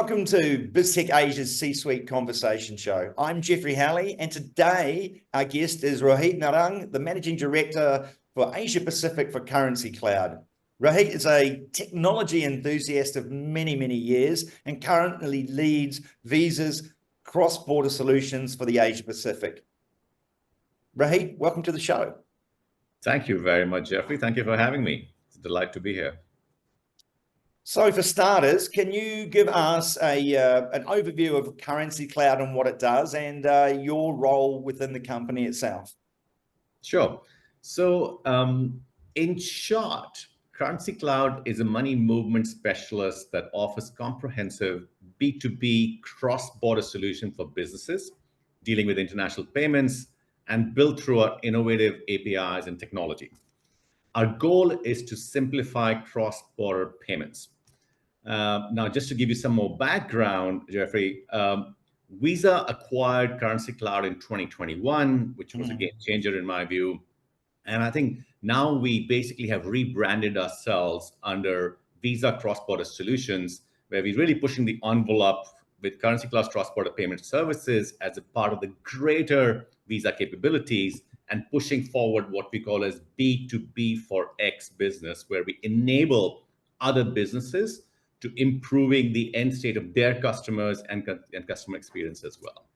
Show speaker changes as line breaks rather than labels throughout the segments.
Welcome to BizTech Asia's C-Suite Conversation Show. I'm Jeffrey Halley, and today our guest is Rohit Narang, the Managing Director for Asia Pacific for Currencycloud. Rohit is a technology enthusiast of many, many years and currently leads Visa's cross-border solutions for the Asia Pacific. Rohit, welcome to the show.
Thank you very much, Jeffrey. Thank you for having me. It's a delight to be here.
So for starters, can you give us an overview of Currencycloud and what it does and your role within the company itself?
Sure. So in short, Currencycloud is a money movement specialist that offers comprehensive B2B cross-border solution for businesses dealing with international payments and built through our innovative APIs and technology. Our goal is to simplify cross-border payments. Now, just to give you some more background, Jeffrey, Visa acquired Currencycloud in 2021, which was a game changer in my view. And I think now we basically have rebranded ourselves under Visa Cross-Border Solutions, where we're really pushing the envelope with Currencycloud's cross-border payment services as a part of the greater Visa capabilities and pushing forward what we call as B2B for X business, where we enable other businesses to improving the end state of their customers and customer experience as well.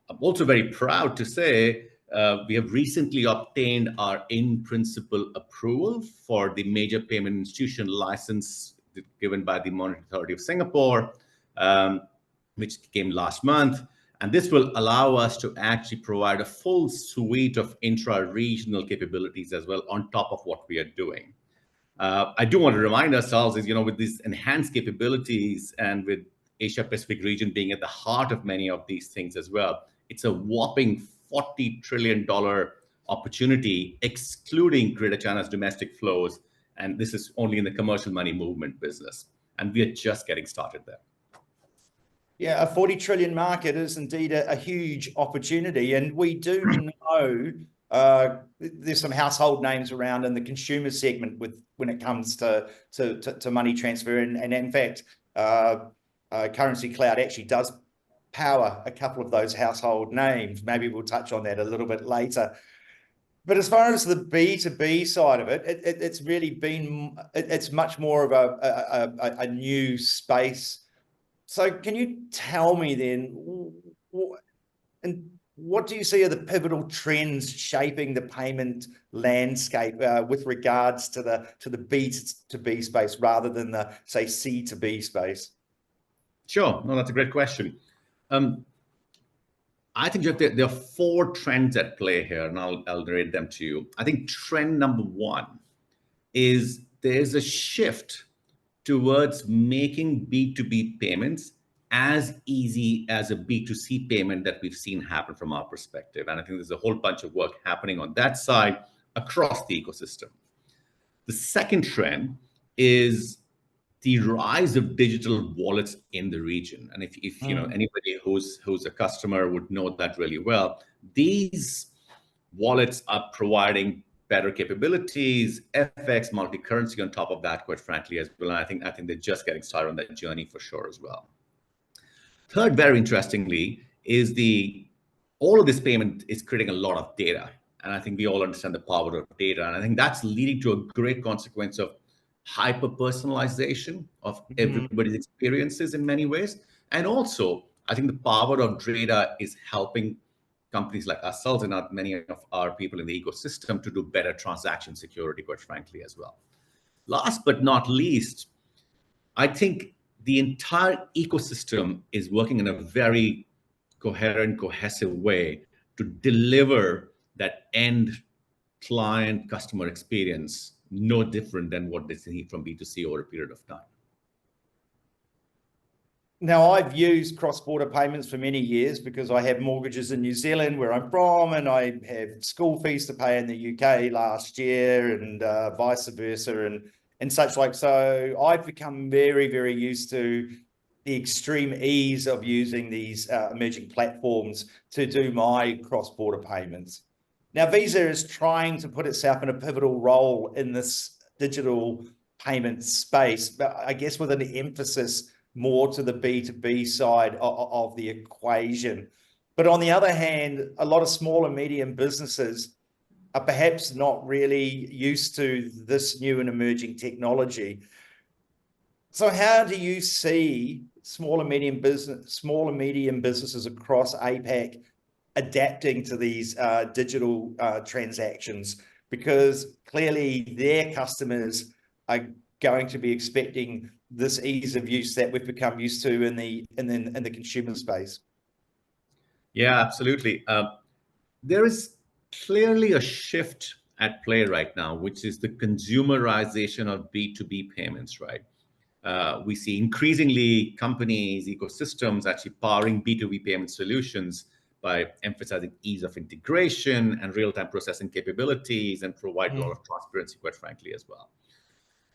I'm also very proud to say we have recently obtained our in-principle approval for the major payment institution license given by the Monetary Authority of Singapore, which came last month. And this will allow us to actually provide a full suite of intra-regional capabilities as well on top of what we are doing. I do want to remind ourselves is, with these enhanced capabilities and with Asia Pacific region being at the heart of many of these things as well, it's a whopping $40 trillion opportunity, excluding Greater China's domestic flows. And this is only in the commercial money movement business. And we are just getting started there.
Yeah, a 40 trillion market is indeed a huge opportunity. And we do know there's some household names around in the consumer segment when it comes to money transfer. And in fact, Currencycloud actually does power a couple of those household names. Maybe we'll touch on that a little bit later. But as far as the B2B side of it, it's really been, it's much more of a new space. So can you tell me then, what do you see are the pivotal trends shaping the payment landscape with regards to the B2B space rather than the, say, C2B space?
Sure. No, that's a great question. I think Jeff, there are four trends at play here, and I'll narrate them to you. I think trend number one is there's a shift towards making B2B payments as easy as a B2C payment that we've seen happen from our perspective. And I think there's a whole bunch of work happening on that side across the ecosystem. The second trend is the rise of digital wallets in the region. And if anybody who's a customer would know that really well, these wallets are providing better capabilities, FX, multi-currency on top of that, quite frankly, as well. And I think they're just getting started on that journey for sure as well. Third, very interestingly, is all of this payment is creating a lot of data. And I think we all understand the power of data. And I think that's leading to a great consequence of hyper-personalization of everybody's experiences in many ways. And also, I think the power of data is helping companies like ourselves and many of our people in the ecosystem to do better transaction security, quite frankly, as well. Last but not least, I think the entire ecosystem is working in a very coherent, cohesive way to deliver that end client customer experience, no different than what they see from B2C over a period of time.
Now, I've used cross-border payments for many years because I have mortgages in New Zealand, where I'm from, and I have school fees to pay in the UK last year, and vice versa, and such like. So I've become very, very used to the extreme ease of using these emerging platforms to do my cross-border payments. Now, Visa is trying to put itself in a pivotal role in this digital payment space, but I guess with an emphasis more to the B2B side of the equation. But on the other hand, a lot of small and medium businesses are perhaps not really used to this new and emerging technology. So how do you see small and medium businesses across APAC adapting to these digital transactions? Because clearly their customers are going to be expecting this ease of use that we've become used to in the consumer space.
Yeah, absolutely. There is clearly a shift at play right now, which is the consumerization of B2B payments, right? We see increasingly companies, ecosystems actually powering B2B payment solutions by emphasizing ease of integration and real-time processing capabilities, and provide a lot of transparency, quite frankly, as well.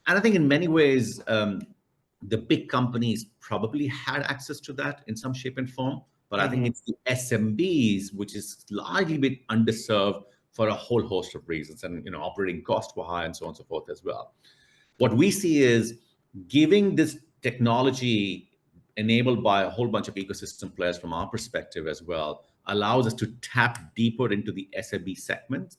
And I think in many ways, the big companies probably had access to that in some shape and form, but I think it's the SMBs which is largely been underserved for a whole host of reasons, and operating costs were high and so on and so forth as well. What we see is giving this technology enabled by a whole bunch of ecosystem players from our perspective as well allows us to tap deeper into the SMB segment.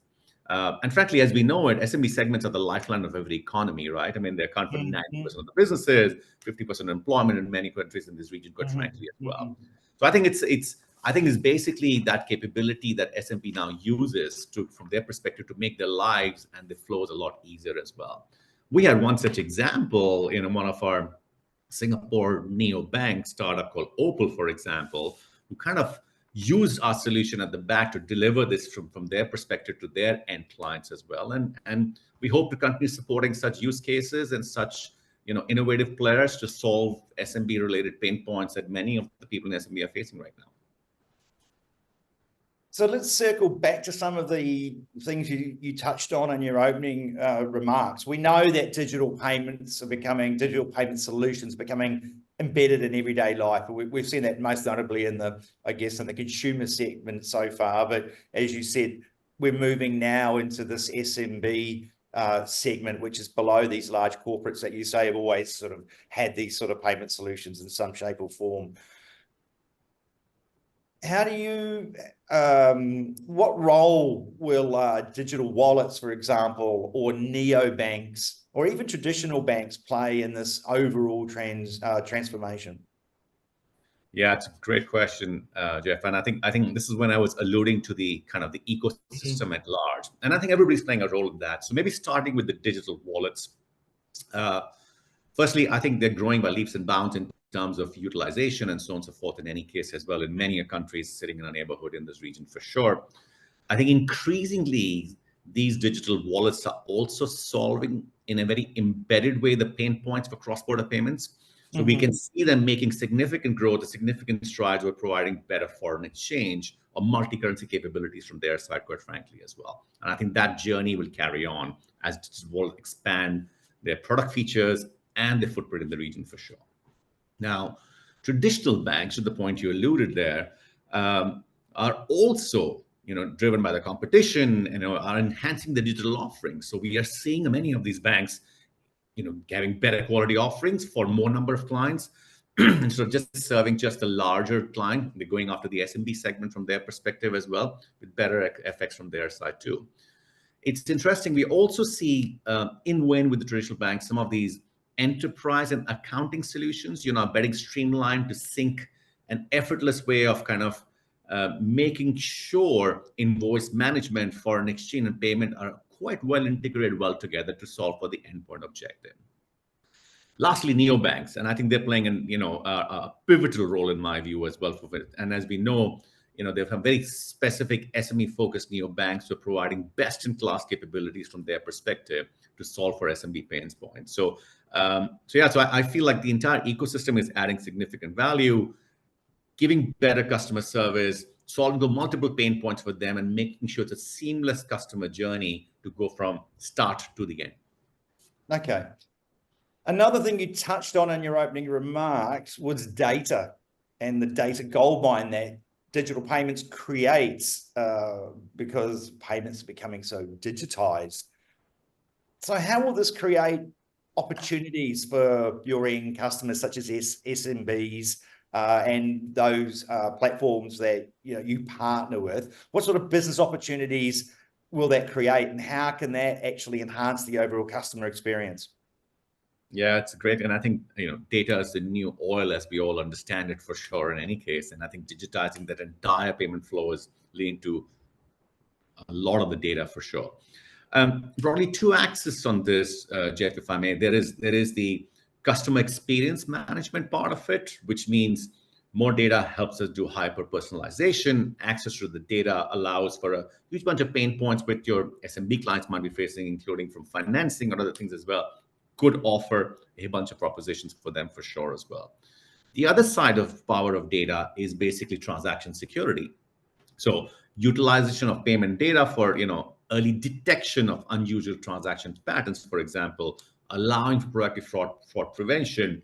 And frankly, as we know it, SMB segments are the lifeline of every economy, right? I mean, they account for 90% of the businesses, 50% of employment in many countries in this region, quite frankly, as well. So I think it's basically that capability that SMB now uses from their perspective to make their lives and the flows a lot easier as well. We had one such example in one of our Singapore neobank startup called Opal, for example, who kind of used our solution at the back to deliver this from their perspective to their end clients as well. And we hope to continue supporting such use cases and such innovative players to solve SMB related pain points that many of the people in SMB are facing right now.
So let's circle back to some of the things you touched on in your opening remarks. We know that digital payment solutions becoming embedded in everyday life. We've seen that most notably in the consumer segment so far. But as you said, we're moving now into this SMB segment, which is below these large corporates that you say have always sort of had these sort of payment solutions in some shape or form. How do you, what role will digital wallets, for example, or neobanks, or even traditional banks play in this overall transformation?
Yeah, it's a great question, Jeff. And I think this is when I was alluding to the kind of the ecosystem at large. And I think everybody's playing a role in that. So maybe starting with the digital wallets. Firstly, I think they're growing by leaps and bounds in terms of utilization and so on and so forth in any case as well in many countries sitting in a neighborhood in this region for sure. I think increasingly these digital wallets are also solving in a very embedded way the pain points for cross-border payments. So we can see them making significant growth, significant strides with providing better foreign exchange or multi-currency capabilities from their side, quite frankly, as well. And I think that journey will carry on as digital wallets expand their product features and their footprint in the region for sure. Now, traditional banks, to the point you alluded there, are also driven by the competition and are enhancing the digital offerings. So we are seeing many of these banks having better quality offerings for more number of clients. So just serving just a larger client, they're going after the SMB segment from their perspective as well, with better effects from their side too. It's interesting. We also see in win with the traditional banks, some of these enterprise and accounting solutions, being streamlined to sync an effortless way of kind of making sure invoice management, foreign exchange, and payment are quite well integrated well together to solve for the endpoint objective. Lastly, neobanks, and I think they're playing a pivotal role in my view as well for it. And as we know, they have very specific SME-focused neobanks who are providing best-in-class capabilities from their perspective to solve for SMB pain points. So I feel like the entire ecosystem is adding significant value, giving better customer service, solving the multiple pain points for them, and making sure it's a seamless customer journey to go from start to the end.
Okay. Another thing you touched on in your opening remarks was data and the data goldmine that digital payments creates because payments are becoming so digitized. So how will this create opportunities for your end customers, such as SMBs and those platforms that you partner with? What sort of business opportunities will that create, and how can that actually enhance the overall customer experience?
Yeah, it's great. And I think, data is the new oil as we all understand it for sure in any case. And I think digitizing that entire payment flow is leading to a lot of the data for sure. Broadly, two axes on this, Jeff, if I may. There is the customer experience management part of it, which means more data helps us do hyper personalization. Access to the data allows for a huge bunch of pain points which your SMB clients might be facing, including from financing or other things as well. Could offer a bunch of propositions for them for sure as well. The other side of power of data is basically transaction security. So utilization of payment data for early detection of unusual transaction patterns, for example, allowing for proactive fraud prevention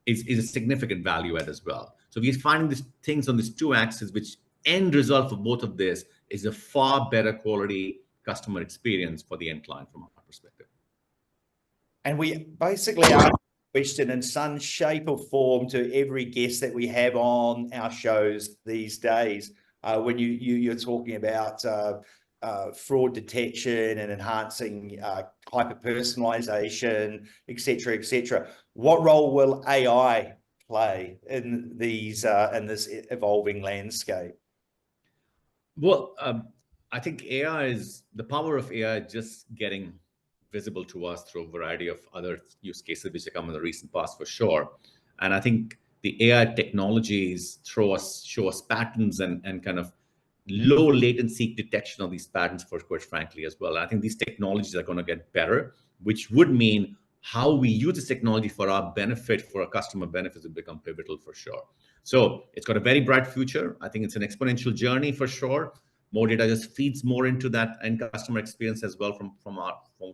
is a significant value add as well. So we're finding these things on these two axes, which end result for both of this is a far better quality customer experience for the end client from our perspective.
And we basically ask a question in some shape or form to every guest that we have on our shows these days. When you're talking about fraud detection and enhancing hyper-personalization, et cetera, what role will AI play in these in this evolving landscape?
Well, I think the power of AI just getting visible to us through a variety of other use cases which have come in the recent past for sure. And I think the AI technologies show us patterns and kind of low latency detection of these patterns, for quite frankly as well. And I think these technologies are going to get better, which would mean how we use this technology for our benefit, for our customer benefits, will become pivotal for sure. So it's got a very bright future. I think it's an exponential journey for sure. More data just feeds more into that end customer experience as well from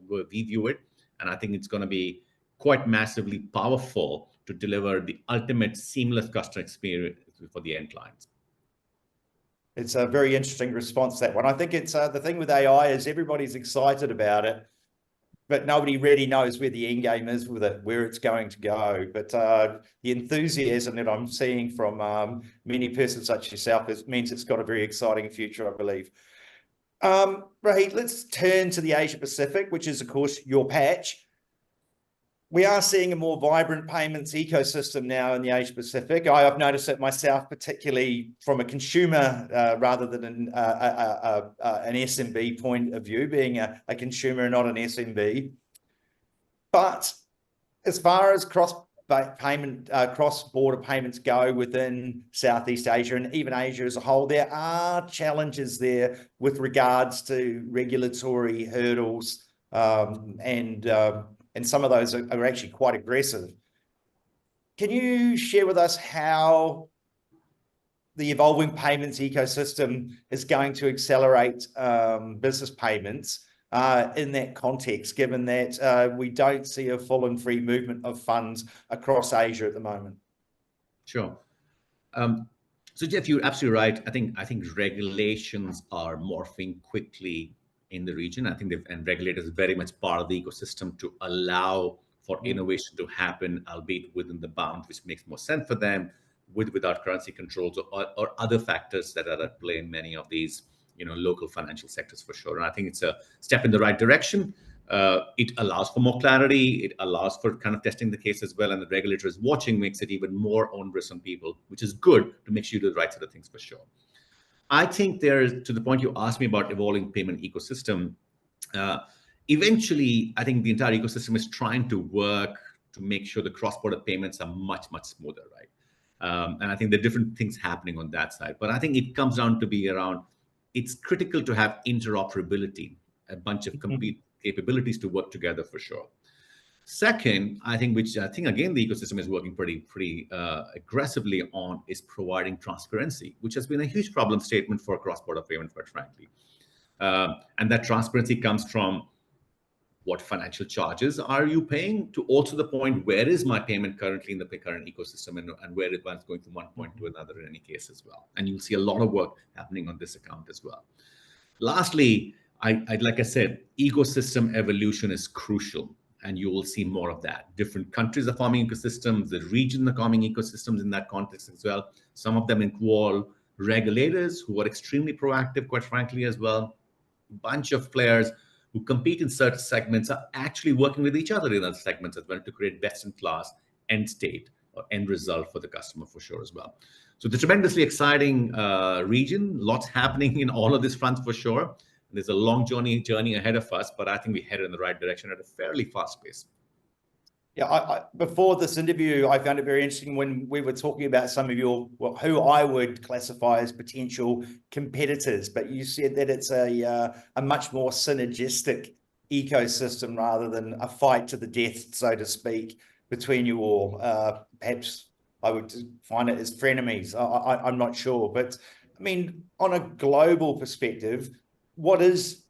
where we view it. And I think it's going to be quite massively powerful to deliver the ultimate seamless customer experience for the end clients.
It's a very interesting response, that one. I think it's the thing with AI is everybody's excited about it, but nobody really knows where the end game is with it, where it's going to go. But the enthusiasm that I'm seeing from many persons such as yourself means it's got a very exciting future, I believe. Rohit, let's turn to the Asia Pacific, which is, of course, your patch. We are seeing a more vibrant payments ecosystem now in the Asia Pacific. I've noticed it myself, particularly from a consumer rather than an SMB point of view, being a consumer and not an SMB. But as far as cross-border payments go within Southeast Asia and even Asia as a whole, there are challenges there with regards to regulatory hurdles and some of those are actually quite aggressive. Can you share with us how the evolving payments ecosystem is going to accelerate business payments in that context, given that we don't see a full and free movement of funds across Asia at the moment?
Sure. So Jeff, you're absolutely right. I think regulations are morphing quickly in the region. I think and regulators are very much part of the ecosystem to allow for innovation to happen, albeit within the bounds which makes more sense for them, without currency controls or other factors that are at play in many of these local financial sectors for sure. And I think it's a step in the right direction. It allows for more clarity. It allows for kind of testing the case as well. And the regulator is watching, makes it even more onerous on people, which is good to make sure you do the right sort of things for sure. I think there's, to the point you asked me about evolving payment ecosystem, eventually, I think the entire ecosystem is trying to work to make sure the cross-border payments are much, much smoother, right? And I think there are different things happening on that side. But I think it comes down to be around, it's critical to have interoperability, a bunch of complete capabilities to work together for sure. Second, which I think again the ecosystem is working pretty aggressively on, is providing transparency, which has been a huge problem statement for cross-border payment, quite frankly. And that transparency comes from what financial charges are you paying, to also the point, where is my payment currently in the current ecosystem, and where it's going from one point to another in any case as well. And you'll see a lot of work happening on this account as well. Lastly, like I said, ecosystem evolution is crucial. and you will see more of that. Different countries are forming ecosystems, the region are forming ecosystems in that context as well. Some of them involve regulators who are extremely proactive, quite frankly, as well. Bunch of players who compete in certain segments are actually working with each other in other segments as well to create best-in-class end state or end result for the customer for sure as well. So the tremendously exciting region, lots happening in all of these fronts for sure. There's a long journey ahead of us, but I think we're headed in the right direction at a fairly fast pace.
Yeah, before this interview, I found it very interesting when we were talking about some of your, well, who I would classify as potential competitors, but you said that it's a much more synergistic ecosystem rather than a fight to the death, so to speak, between you all. Perhaps I would find it as frenemies. I'm not sure, but I mean, on a global perspective, what is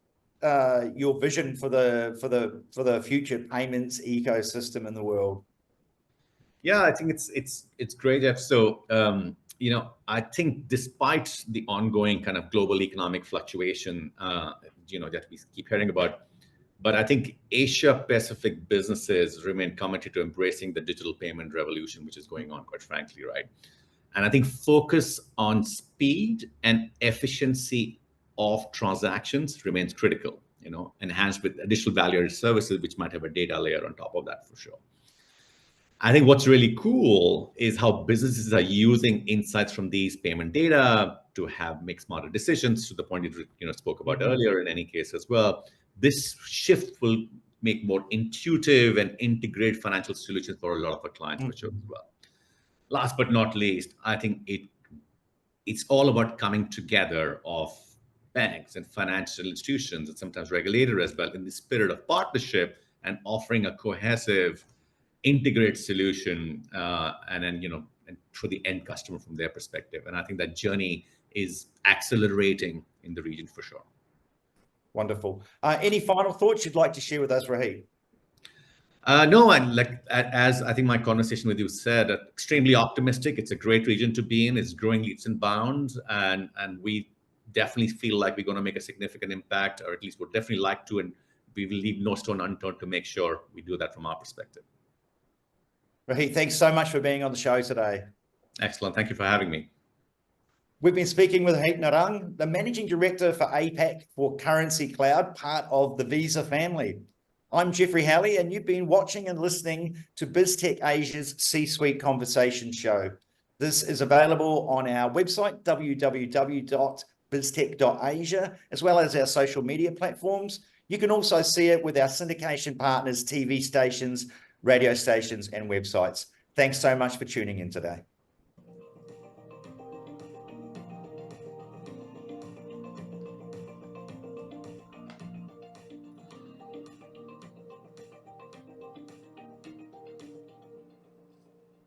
your vision for the future payments ecosystem in the world?
Yeah, I think it's great, Jeff. So I think despite the ongoing kind of global economic fluctuation, that we keep hearing about, but I think Asia Pacific businesses remain committed to embracing the digital payment revolution, which is going on, quite frankly, right? And I think focus on speed and efficiency of transactions remains critical, enhanced with additional value-added services, which might have a data layer on top of that for sure. I think what's really cool is how businesses are using insights from these payment data to make smarter decisions, to the point you spoke about earlier in any case as well. This shift will make more intuitive and integrate financial solutions for a lot of our clients for sure as well. Last but not least, I think it's all about coming together of banks and financial institutions and sometimes regulator as well in the spirit of partnership and offering a cohesive, integrated solution and then and for the end customer from their perspective. And I think that journey is accelerating in the region for sure.
Wonderful. Any final thoughts you'd like to share with us, Rohit?
No, as I think my conversation with you said, extremely optimistic. It's a great region to be in. It's growing leaps and bounds, and we definitely feel like we're going to make a significant impact, or at least would definitely like to, and we will leave no stone unturned to make sure we do that from our perspective.
Rohit, thanks so much for being on the show today.
Excellent. Thank you for having me.
We've been speaking with Rohit Narang, the Managing Director for APAC for Currencycloud, part of the Visa family. I'm Jeffrey Halley, and you've been watching and listening to BizTech Asia's C-Suite Conversation Show. This is available on our website, www.biztech.asia, as well as our social media platforms. You can also see it with our syndication partners, TV stations, radio stations, and websites. Thanks so much for tuning in today.